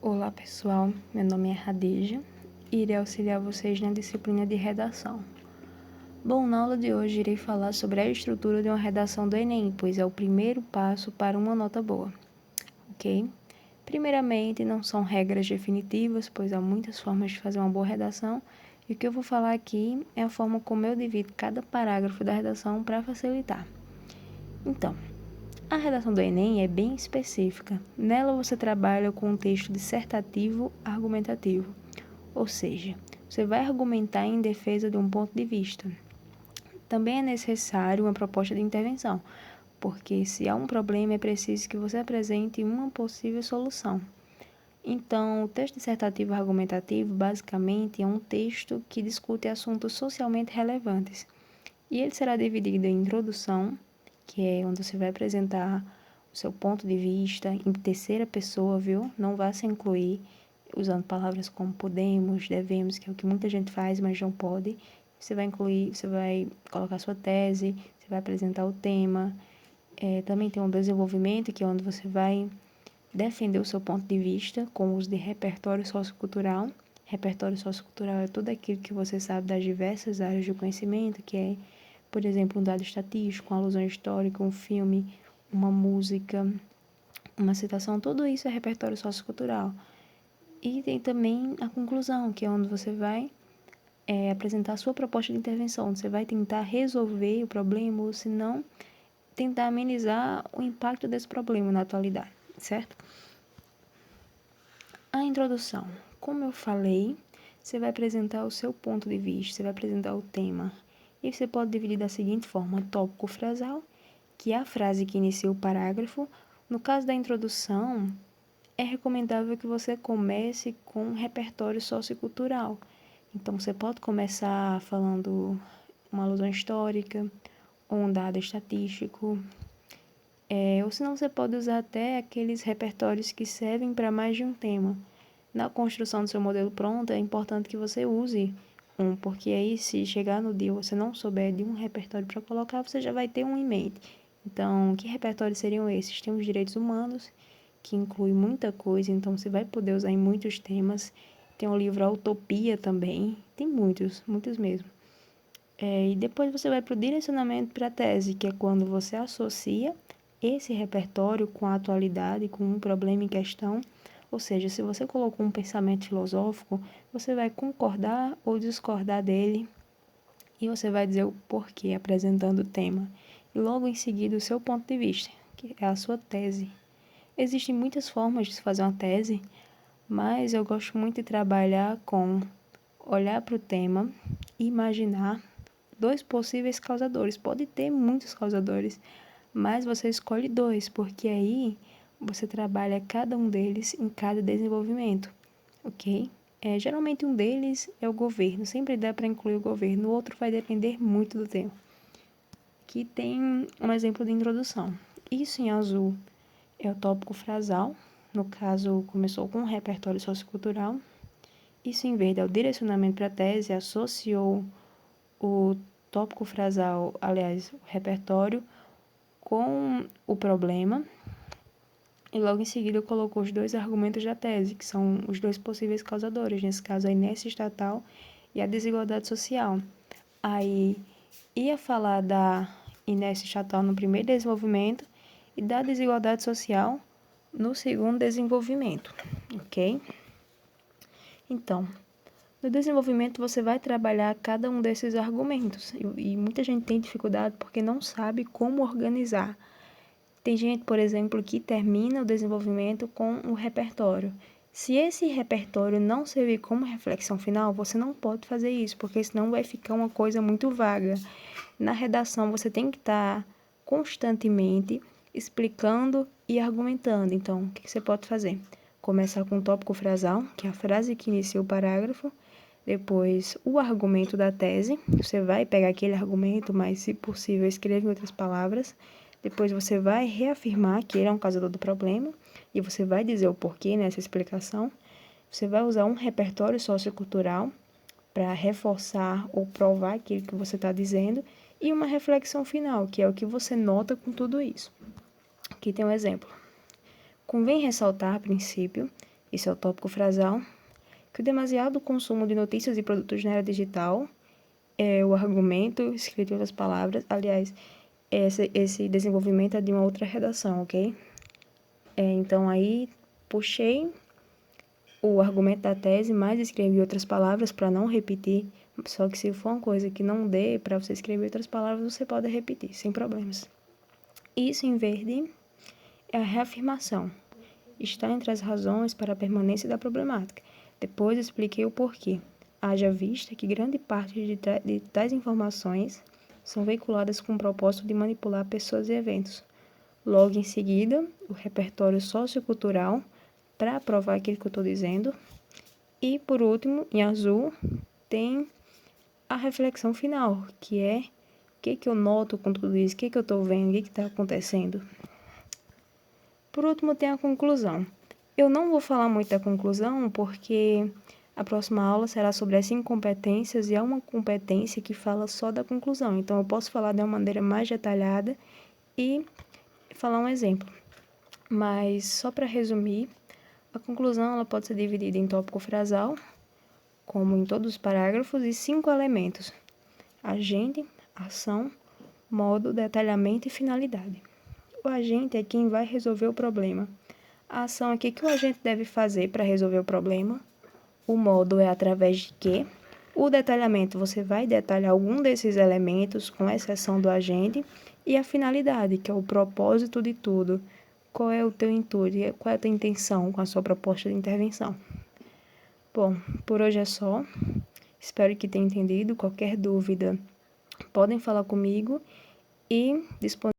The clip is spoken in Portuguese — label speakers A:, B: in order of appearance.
A: Olá pessoal, meu nome é Radija e irei auxiliar vocês na disciplina de redação. Bom, na aula de hoje irei falar sobre a estrutura de uma redação do Enem, pois é o primeiro passo para uma nota boa, ok? Primeiramente, não são regras definitivas, pois há muitas formas de fazer uma boa redação, e o que eu vou falar aqui é a forma como eu divido cada parágrafo da redação para facilitar. Então, a redação do Enem é bem específica. Nela você trabalha com um texto dissertativo argumentativo, ou seja, você vai argumentar em defesa de um ponto de vista. Também é necessário uma proposta de intervenção, porque se há um problema é preciso que você apresente uma possível solução. Então, o texto dissertativo argumentativo basicamente é um texto que discute assuntos socialmente relevantes. E ele será dividido em introdução, que é onde você vai apresentar o seu ponto de vista em terceira pessoa, viu? Não vá se incluir usando palavras como podemos, devemos, que é o que muita gente faz, mas não pode. Você vai incluir, você vai colocar sua tese, você vai apresentar o tema. Também tem um desenvolvimento, que é onde você vai defender o seu ponto de vista com o uso de repertório sociocultural. Repertório sociocultural é tudo aquilo que você sabe das diversas áreas do conhecimento, que é, por exemplo, um dado estatístico, uma alusão histórica, um filme, uma música, uma citação, tudo isso é repertório sociocultural. E tem também a conclusão, que é onde você vai apresentar a sua proposta de intervenção, onde você vai tentar resolver o problema, ou se não, tentar amenizar o impacto desse problema na atualidade, certo? A introdução. Como eu falei, você vai apresentar o seu ponto de vista, você vai apresentar o tema. E você pode dividir da seguinte forma: tópico frasal, que é a frase que inicia o parágrafo. No caso da introdução, é recomendável que você comece com um repertório sociocultural. Então, você pode começar falando uma alusão histórica, ou um dado estatístico, ou senão você pode usar até aqueles repertórios que servem para mais de um tema. Na construção do seu modelo pronto, é importante que você use um, porque aí se chegar no dia você não souber de um repertório para colocar, você já vai ter um em mente. Então, que repertórios seriam esses? Tem os direitos humanos, que inclui muita coisa, então você vai poder usar em muitos temas. Tem o livro A Utopia também, tem muitos, muitos mesmo. E depois você vai para o direcionamento para a tese, que é quando você associa esse repertório com a atualidade, com um problema em questão. Ou seja, se você colocou um pensamento filosófico, você vai concordar ou discordar dele e você vai dizer o porquê apresentando o tema. E logo em seguida o seu ponto de vista, que é a sua tese. Existem muitas formas de se fazer uma tese, mas eu gosto muito de trabalhar com olhar para o tema e imaginar dois possíveis causadores. Pode ter muitos causadores, mas você escolhe dois, porque aí você trabalha cada um deles em cada desenvolvimento, ok? Geralmente um deles é o governo, sempre dá para incluir o governo, o outro vai depender muito do tema. Aqui tem um exemplo de introdução. Isso em azul é o tópico frasal, no caso começou com um repertório sociocultural. Isso em verde é o direcionamento para a tese, associou o tópico frasal, aliás, o repertório, com o problema, e logo em seguida colocou os dois argumentos da tese, que são os dois possíveis causadores, nesse caso a inércia estatal e a desigualdade social. Aí ia falar da inércia estatal no primeiro desenvolvimento e da desigualdade social no segundo desenvolvimento, ok? Então, no desenvolvimento você vai trabalhar cada um desses argumentos e muita gente tem dificuldade porque não sabe como organizar. Tem gente, por exemplo, que termina o desenvolvimento com o repertório. Se esse repertório não servir como reflexão final, você não pode fazer isso, porque senão vai ficar uma coisa muito vaga. Na redação, você tem que estar constantemente explicando e argumentando. Então, o que você pode fazer? Começar com o tópico frasal, que é a frase que inicia o parágrafo. Depois, o argumento da tese. Você vai pegar aquele argumento, mas, se possível, escreve em outras palavras. Depois você vai reafirmar que ele é um causador do problema e você vai dizer o porquê nessa explicação. Você vai usar um repertório sociocultural para reforçar ou provar aquilo que você está dizendo e uma reflexão final, que é o que você nota com tudo isso. Aqui tem um exemplo. Convém ressaltar, a princípio, esse é o tópico frasal, que o demasiado consumo de notícias e produtos na era digital é o argumento, escrito em outras palavras, aliás, esse desenvolvimento é de uma outra redação, ok? Então, aí, puxei o argumento da tese, mas escrevi outras palavras para não repetir, só que se for uma coisa que não dê para você escrever outras palavras, você pode repetir, sem problemas. Isso, em verde, é a reafirmação. Está entre as razões para a permanência da problemática. Depois expliquei o porquê. Haja vista que grande parte de tais informações são veiculadas com o propósito de manipular pessoas e eventos. Logo em seguida, o repertório sociocultural para provar aquilo que eu estou dizendo. E, por último, em azul, tem a reflexão final, que é o que eu noto com tudo isso, o que eu estou vendo, o que está acontecendo. Por último, tem a conclusão. Eu não vou falar muito da conclusão, porque a próxima aula será sobre as incompetências e é uma competência que fala só da conclusão. Então, eu posso falar de uma maneira mais detalhada e falar um exemplo. Mas, só para resumir, a conclusão ela pode ser dividida em tópico frasal, como em todos os parágrafos, e 5 elementos: agente, ação, modo, detalhamento e finalidade. O agente é quem vai resolver o problema. A ação é o que o agente deve fazer para resolver o problema. O modo é através de quê? O detalhamento, você vai detalhar algum desses elementos, com exceção do agente. E a finalidade, que é o propósito de tudo. Qual é o teu intuito? Qual é a tua intenção com a sua proposta de intervenção? Bom, por hoje é só. Espero que tenha entendido. Qualquer dúvida, podem falar comigo e disponível.